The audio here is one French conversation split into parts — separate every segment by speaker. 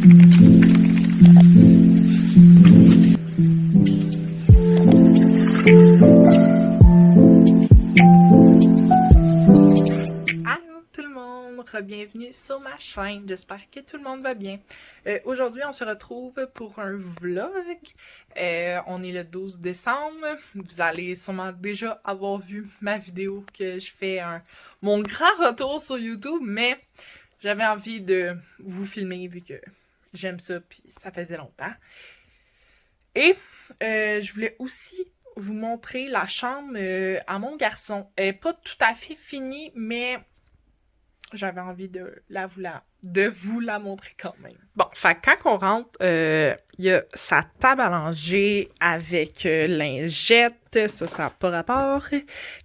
Speaker 1: Allô tout le monde, bienvenue sur ma chaîne, j'espère que tout le monde va bien. Aujourd'hui on se retrouve pour un vlog, on est le 12 décembre, vous allez sûrement déjà avoir vu ma vidéo que je fais mon grand retour sur YouTube, mais j'avais envie de vous filmer vu que j'aime ça puis ça faisait longtemps. Et je voulais aussi vous montrer la chambre à mon garçon. Elle n'est pas tout à fait finie, mais j'avais envie de vous la montrer quand même. Bon, fait quand on rentre, il y a sa table à langer avec lingette, ça n'a pas rapport,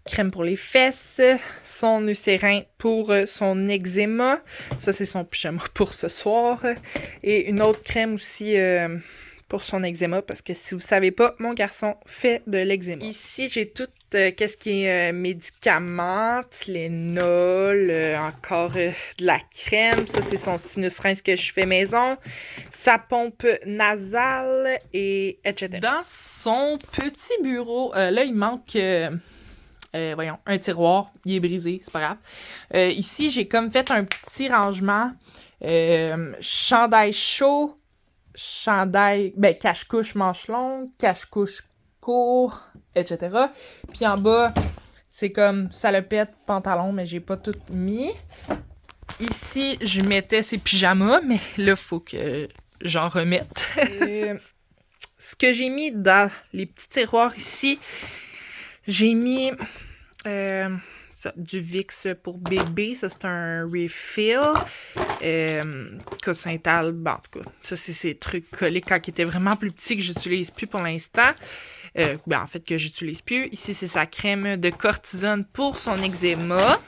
Speaker 1: crème pour les fesses, son eucérin pour son eczéma, ça c'est son pyjama pour ce soir, et une autre crème aussi pour son eczéma, parce que si vous savez pas, mon garçon fait de l'eczéma. Ici, j'ai tout qu'est-ce qui est médicaments, Tylenol, encore de la crème. Ça, c'est son sinus rince que je fais maison. Sa pompe nasale, et etc. Dans son petit bureau, là, il manque... voyons, un tiroir. Il est brisé, c'est pas grave. Ici, j'ai comme fait un petit rangement. Chandail chaud, chandail, cache-couche manche longue, cache-couche court, etc. Puis en bas, c'est comme salopette, pantalon, mais j'ai pas tout mis. Ici, je mettais ses pyjamas, mais là, faut que j'en remette. Ce que j'ai mis dans les petits tiroirs ici, j'ai mis du Vicks pour bébé. Ça, c'est un refill. Syntal, en tout cas, ça, c'est ces trucs collés quand il était vraiment plus petit que j'utilise plus pour l'instant. En fait, que j'utilise plus. Ici, c'est sa crème de cortisone pour son eczéma.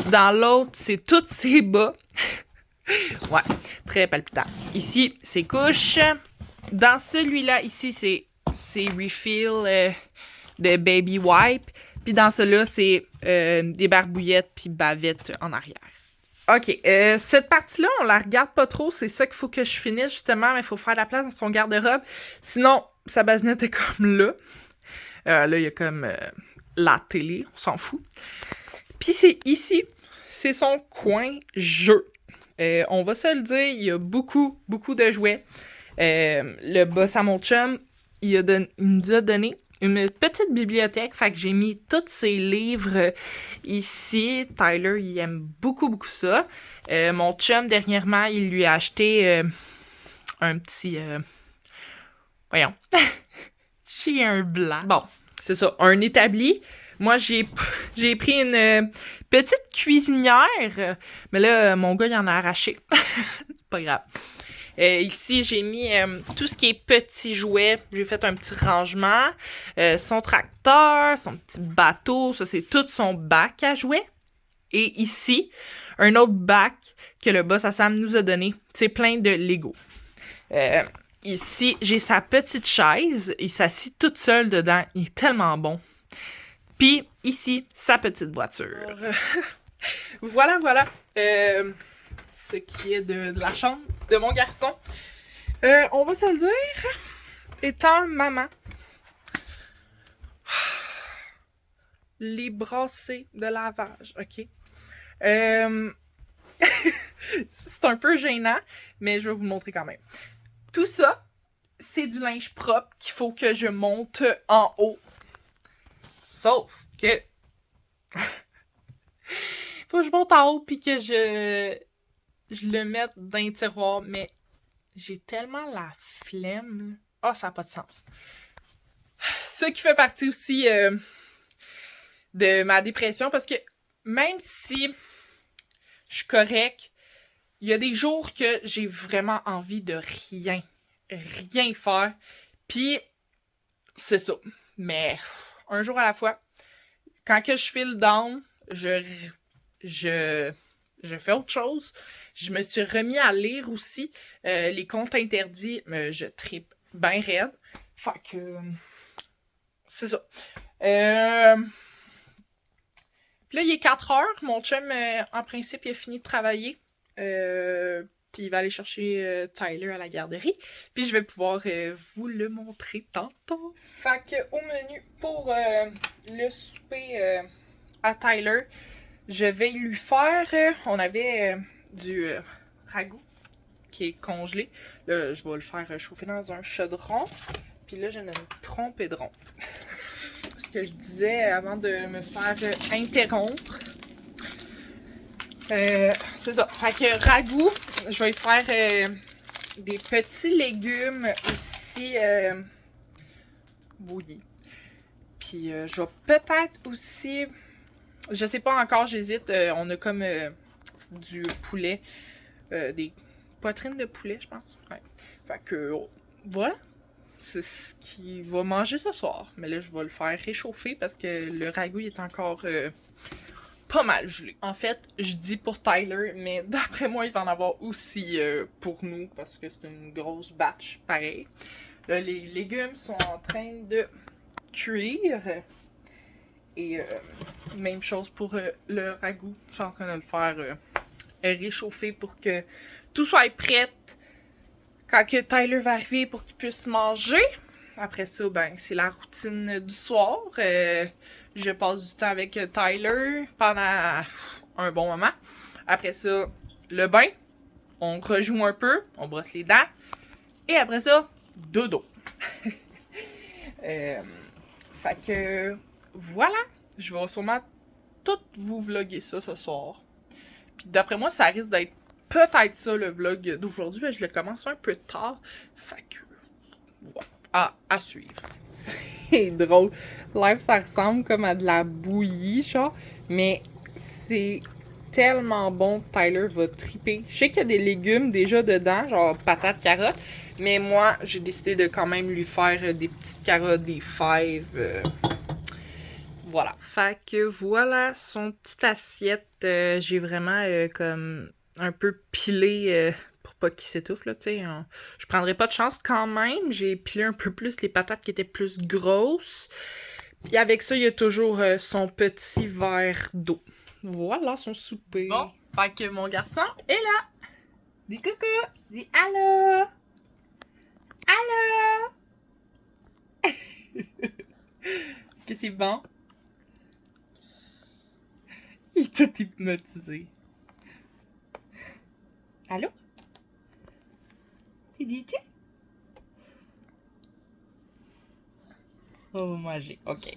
Speaker 1: Dans l'autre, c'est toutes ses bas. Ouais, très palpitant. Ici, ses couches. Dans celui-là, ici, c'est refill de baby wipe. Puis dans celui-là, c'est des barbouillettes puis bavettes en arrière. OK, cette partie-là, on la regarde pas trop. C'est ça qu'il faut que je finisse, justement. Mais il faut faire de la place dans son garde-robe. Sinon, sa basinette est comme là. Là, il y a comme la télé. On s'en fout. Puis c'est ici. C'est son coin jeu. On va se le dire, il y a beaucoup, beaucoup de jouets. Le boss à mon chum, il nous a donné une petite bibliothèque, fait que j'ai mis tous ses livres ici. Tyler, il aime beaucoup, beaucoup ça. Mon chum, dernièrement, il lui a acheté un petit... voyons. Chien blanc. Bon, c'est ça, un établi. Moi, j'ai pris une petite cuisinière, mais là, mon gars, il en a arraché. C'est pas grave. Ici, j'ai mis tout ce qui est petits jouets. J'ai fait un petit rangement. Son tracteur, son petit bateau, ça, c'est tout son bac à jouets. Et ici, un autre bac que le boss à Sam nous a donné. C'est plein de Lego. Ici, j'ai sa petite chaise. Il s'assit toute seule dedans. Il est tellement bon. Puis, ici, sa petite voiture. Voilà. Ce qui est de la chambre de mon garçon. On va se le dire, étant maman, les brassées de lavage, OK? C'est un peu gênant, mais je vais vous montrer quand même. Tout ça, c'est du linge propre qu'il faut que je monte en haut. Sauf que... faut que je monte en haut puis que je le mette dans un tiroir, mais j'ai tellement la flemme. Ah, ça n'a pas de sens. Ce qui fait partie aussi de ma dépression, parce que même si je suis correcte, il y a des jours que j'ai vraiment envie de rien faire. Puis, c'est ça. Mais, un jour à la fois, quand que je file down, je fais autre chose. Je me suis remis à lire aussi les contes interdits. Je trippe bien raide. Fait que... c'est ça. Puis là, il est 4 heures. Mon chum, en principe, il a fini de travailler. puis il va aller chercher Tyler à la garderie, puis je vais pouvoir vous le montrer tantôt. Fait que au menu pour le souper à Tyler, je vais lui faire, on avait du ragoût qui est congelé. Là, je vais le faire chauffer dans un chaudron. Puis là, je ne me trompais de rond. Ce que je disais avant de me faire interrompre. C'est ça. Fait que ragoût, je vais faire des petits légumes aussi bouillis. Puis je vais peut-être aussi, je sais pas encore, j'hésite. On a comme du poulet, des poitrines de poulet, je pense. Ouais. Fait que voilà. C'est ce qu'il va manger ce soir. Mais là, je vais le faire réchauffer parce que le ragoût est encore pas mal gelé. En fait, je dis pour Tyler, mais d'après moi, il va en avoir aussi pour nous parce que c'est une grosse batch pareil. Là, les légumes sont en train de cuire. Et même chose pour le ragoût. Je suis en train de le faire réchauffer pour que tout soit prêt quand que Tyler va arriver pour qu'il puisse manger. Après ça, ben, c'est la routine du soir. Je passe du temps avec Tyler pendant un bon moment. Après ça, le bain. On rejoue un peu. On brosse les dents. Et après ça, dodo. Fait que voilà. Je vais sûrement tout vous vlogger ça ce soir. Puis d'après moi, ça risque d'être peut-être ça le vlog d'aujourd'hui, mais je le commence un peu tard. Fait que, voilà, à suivre. C'est drôle. Live, ça ressemble comme à de la bouillie, genre, mais c'est tellement bon. Tyler va triper. Je sais qu'il y a des légumes déjà dedans, genre patates, carottes, mais moi, j'ai décidé de quand même lui faire des petites carottes, des fèves. Voilà. Fait que voilà son petite assiette. J'ai vraiment comme un peu pilé pour pas qu'il s'étouffe, là, tu sais. Je prendrais pas de chance quand même. J'ai pilé un peu plus les patates qui étaient plus grosses. Puis avec ça, il y a toujours son petit verre d'eau. Voilà son souper. Bon, fait que mon garçon est là. Dis coucou. Dis allô. Allô. Que c'est bon? Il est tout hypnotisé. Allô? Tu dis-tu? Oh, manger. Ok.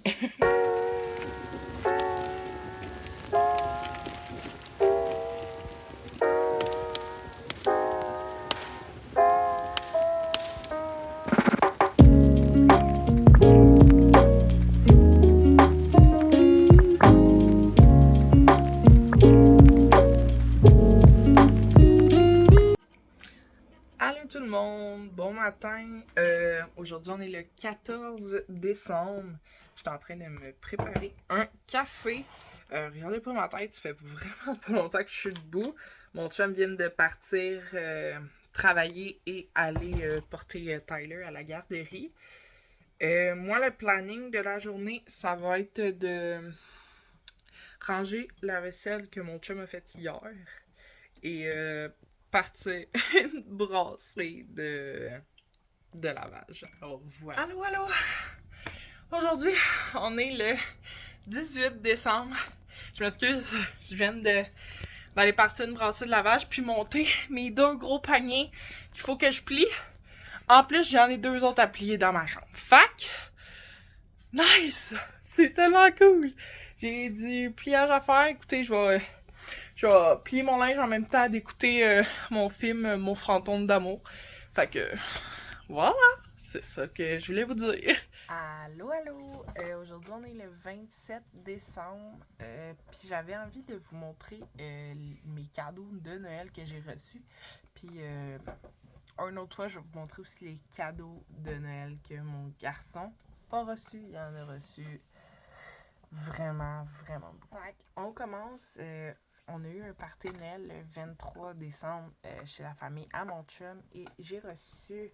Speaker 1: Allô tout le monde, bon matin. Aujourd'hui on est le 14 décembre. Je suis en train de me préparer un café. Regardez pas ma tête, ça fait vraiment pas longtemps que je suis debout. Mon chum vient de partir travailler et aller porter Tyler à la garderie. Moi, le planning de la journée, ça va être de ranger la vaisselle que mon chum a faite hier et partir une brassée de lavage. Alors voilà. Allô, allô! Aujourd'hui, on est le 18 décembre. Je m'excuse, je viens d'aller partir une brassée de lavage puis monter mes 2 gros paniers qu'il faut que je plie. En plus, j'en ai 2 autres à plier dans ma chambre. Fac! Nice! C'est tellement cool! J'ai du pliage à faire. Écoutez, je vais plier mon linge en même temps d'écouter mon film Mon fantôme d'amour. Fait que, voilà! C'est ça que je voulais vous dire. Allô, allô! Aujourd'hui, on est le 27 décembre. Puis j'avais envie de vous montrer mes cadeaux de Noël que j'ai reçus. Puis une autre fois, je vais vous montrer aussi les cadeaux de Noël que mon garçon a reçus. Il en a reçu vraiment, vraiment beaucoup. On commence. On a eu un party de Noël le 23 décembre chez la famille à mon chum et j'ai reçu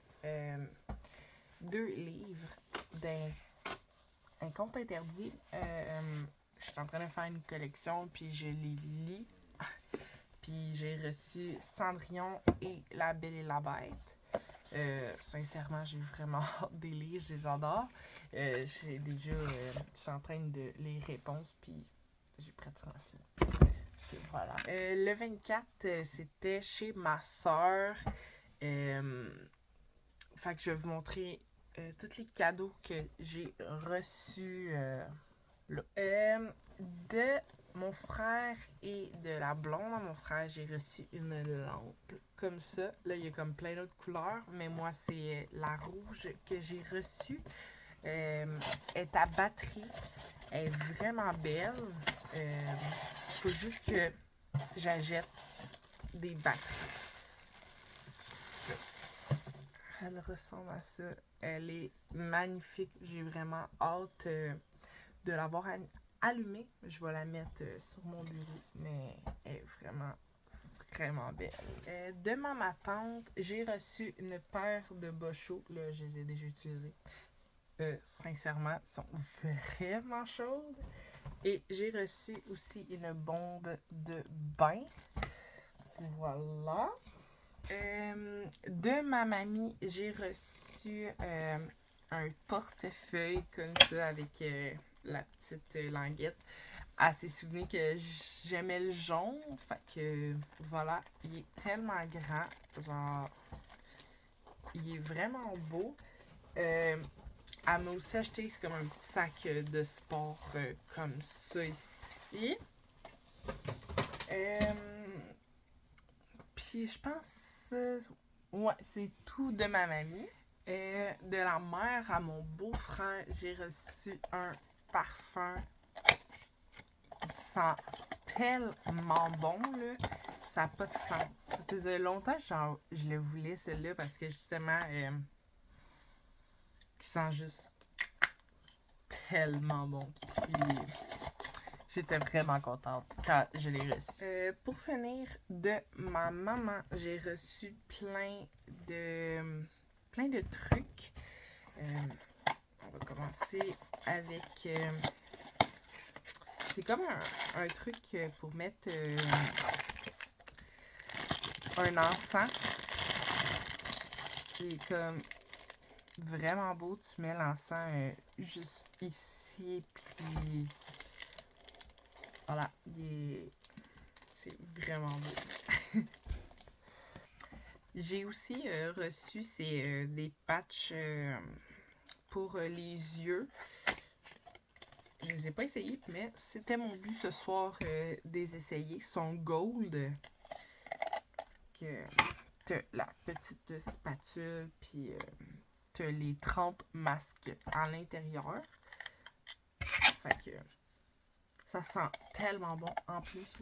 Speaker 1: 2 livres d'un conte interdit. Je suis en train de faire une collection puis je les lis. Puis j'ai reçu Cendrillon et La Belle et la Bête. Sincèrement, j'ai vraiment hâte des lire, je les adore. Je suis en train de les répondre, puis j'ai pratiquement fini. Okay, voilà. Le 24, c'était chez ma soeur. Fait que je vais vous montrer tous les cadeaux que j'ai reçus là. De mon frère et de la blonde à mon frère, j'ai reçu une lampe comme ça. Là, il y a comme plein d'autres couleurs, mais moi, c'est la rouge que j'ai reçue. Elle est à batterie. Elle est vraiment belle. Faut juste que j'achète des batteries. Elle ressemble à ça. Elle est magnifique. J'ai vraiment hâte de l'avoir allumée. Je vais la mettre sur mon bureau, mais elle est vraiment belle. Demain, ma tante, j'ai reçu une paire de bas chauds. Là, je les ai déjà utilisés. Sincèrement, elles sont vraiment chaudes. Et j'ai reçu aussi une bombe de bain. Voilà. De ma mamie, j'ai reçu un portefeuille comme ça avec la petite languette. Elle s'est souvenue que j'aimais le jaune. Fait que voilà, il est tellement grand. Genre, il est vraiment beau. Elle m'a aussi acheté, c'est comme un petit sac de sport comme ça ici. Puis je pense, ouais, c'est tout de ma mamie. De la mère à mon beau-frère, j'ai reçu un parfum qui sent tellement bon, là. Ça n'a pas de sens. Ça faisait longtemps que je le voulais, celle-là, parce que justement, il sent juste tellement bon. Puis j'étais vraiment contente quand je l'ai reçu. Pour finir, de ma maman, j'ai reçu plein de trucs. On va commencer avec... c'est comme un truc pour mettre un encens. C'est comme vraiment beau. Tu mets l'encens juste ici, puis... Voilà, c'est vraiment beau. J'ai aussi reçu des patchs pour les yeux. Je les ai pas essayés, mais c'était mon but ce soir des essayer. Ils sont gold. T'as la petite spatule, puis t'as les 30 masques à l'intérieur. Fait que ça sent tellement bon en plus.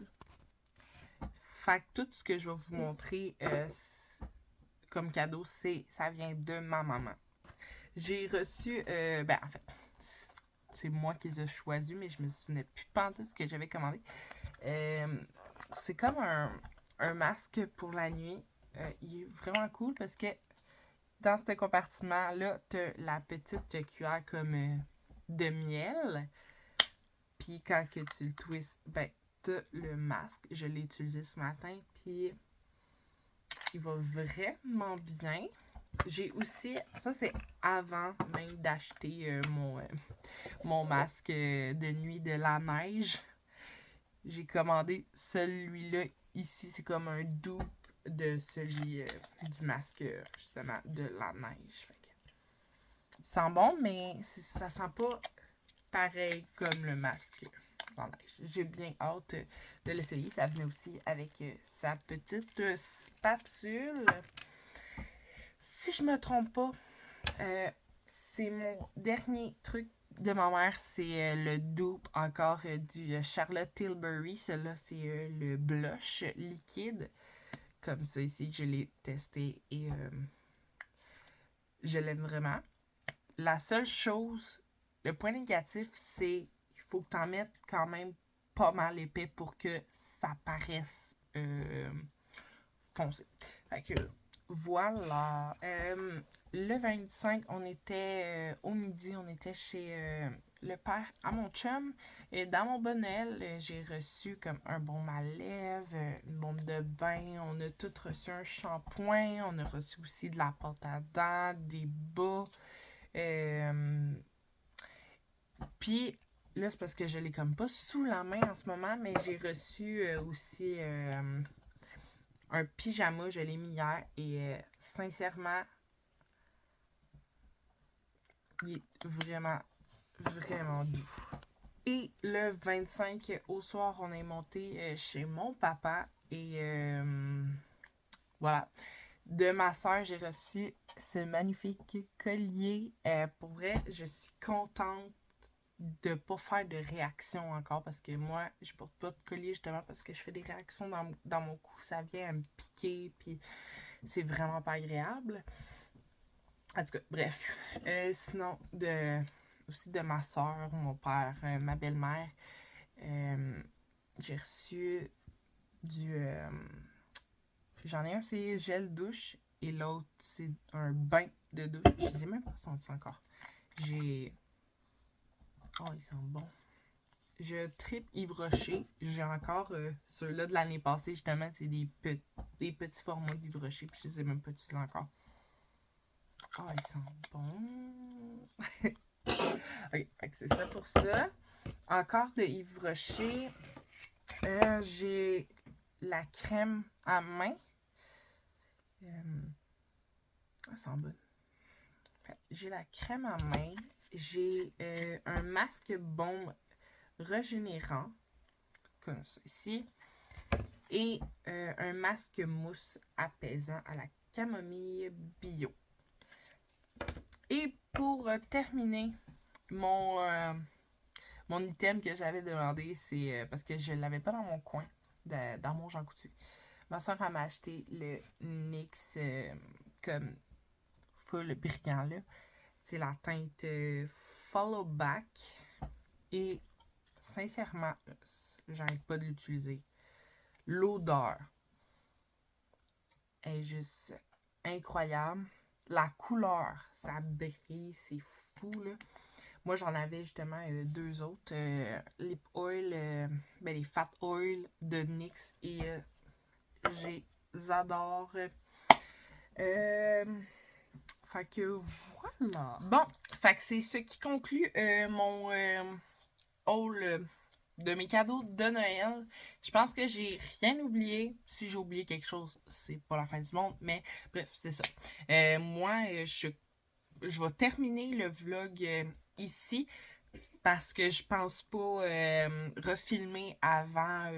Speaker 1: Fait que tout ce que je vais vous montrer comme cadeau, ça vient de ma maman. J'ai reçu, en fait, c'est moi qui les ai choisis, mais je me souvenais plus de ce que j'avais commandé. C'est comme un masque pour la nuit. Il est vraiment cool parce que dans ce compartiment-là, t'as la petite cuillère comme de miel. Puis quand que tu le twists, t'as le masque. Je l'ai utilisé ce matin, puis il va vraiment bien. J'ai aussi, ça c'est avant même d'acheter mon masque de nuit de la neige. J'ai commandé celui-là ici, c'est comme un dupe de celui du masque justement de la neige. Fait que, il sent bon, mais ça sent pas pareil comme le masque dans la neige. J'ai bien hâte de l'essayer. Ça venait aussi avec sa petite spatule. Si je me trompe pas, c'est mon dernier truc de ma mère, c'est le dupe encore du Charlotte Tilbury. Celui-là, c'est le blush liquide. Comme ça ici, je l'ai testé et je l'aime vraiment. La seule chose, le point négatif, c'est qu'il faut que tu en mettes quand même pas mal épais pour que ça paraisse foncé. Fait que voilà. Le 25, on était au midi, on était chez le père à mon chum. Dans mon bon Noël, j'ai reçu comme un baume à lèvres, une bombe de bain. On a tous reçu un shampoing. On a reçu aussi de la pâte à dents, des bas. Puis là, c'est parce que je l'ai comme pas sous la main en ce moment, mais j'ai reçu aussi un pyjama. Je l'ai mis hier et sincèrement, il est vraiment, vraiment doux. Et le 25 au soir, on est monté chez mon papa et voilà. De ma soeur, j'ai reçu ce magnifique collier. Pour vrai, je suis contente de pas faire de réaction encore parce que moi, je porte pas de collier justement parce que je fais des réactions dans mon cou. Ça vient à me piquer puis c'est vraiment pas agréable. En tout cas, bref. Sinon, aussi de ma soeur, mon père, ma belle-mère, j'ai reçu du... j'en ai un, c'est gel douche et l'autre, c'est un bain de douche. Je les ai même pas sentis encore. Oh, ils sont bons. Je tripe Yves Rocher. J'ai encore ceux-là de l'année passée, justement. C'est des petits formats d'Yves Rocher, puis je les ai même pas utilisés encore. Oh, ils sont bons. Ok, c'est ça pour ça. Encore de Yves Rocher. J'ai la crème à main. Elle sent bonne. J'ai la crème à main. J'ai un masque baume régénérant, comme ça ici. Et un masque mousse apaisant à la camomille bio. Et pour terminer, mon item que j'avais demandé, c'est parce que je ne l'avais pas dans mon coin, dans mon Jean Coutu. Ma soeur m'a acheté le NYX comme full brillant là. C'est la teinte Follow Back. Et sincèrement, j'arrête pas de l'utiliser. L'odeur est juste incroyable. La couleur, ça brille, c'est fou là. Moi, j'en avais justement deux autres. Lip Oil, les Fat Oil de NYX. Et j'adore. Fait que voilà. Bon, fait que c'est ce qui conclut mon haul de mes cadeaux de Noël. Je pense que j'ai rien oublié. Si j'ai oublié quelque chose, c'est pas la fin du monde. Mais bref, c'est ça. Moi, je vais terminer le vlog ici parce que je pense pas refilmer avant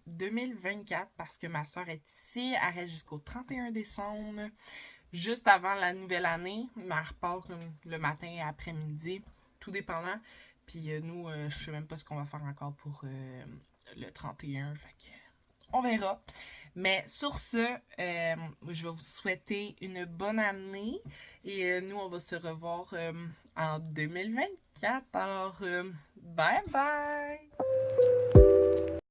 Speaker 1: 2024 parce que ma soeur est ici. Elle reste jusqu'au 31 décembre, juste avant la nouvelle année. Mais elle repart le matin et après-midi, tout dépendant. Puis nous, je sais même pas ce qu'on va faire encore pour le 31. Fait que on verra. Mais sur ce, je vais vous souhaiter une bonne année. Et nous, on va se revoir en 2024. Alors, bye bye!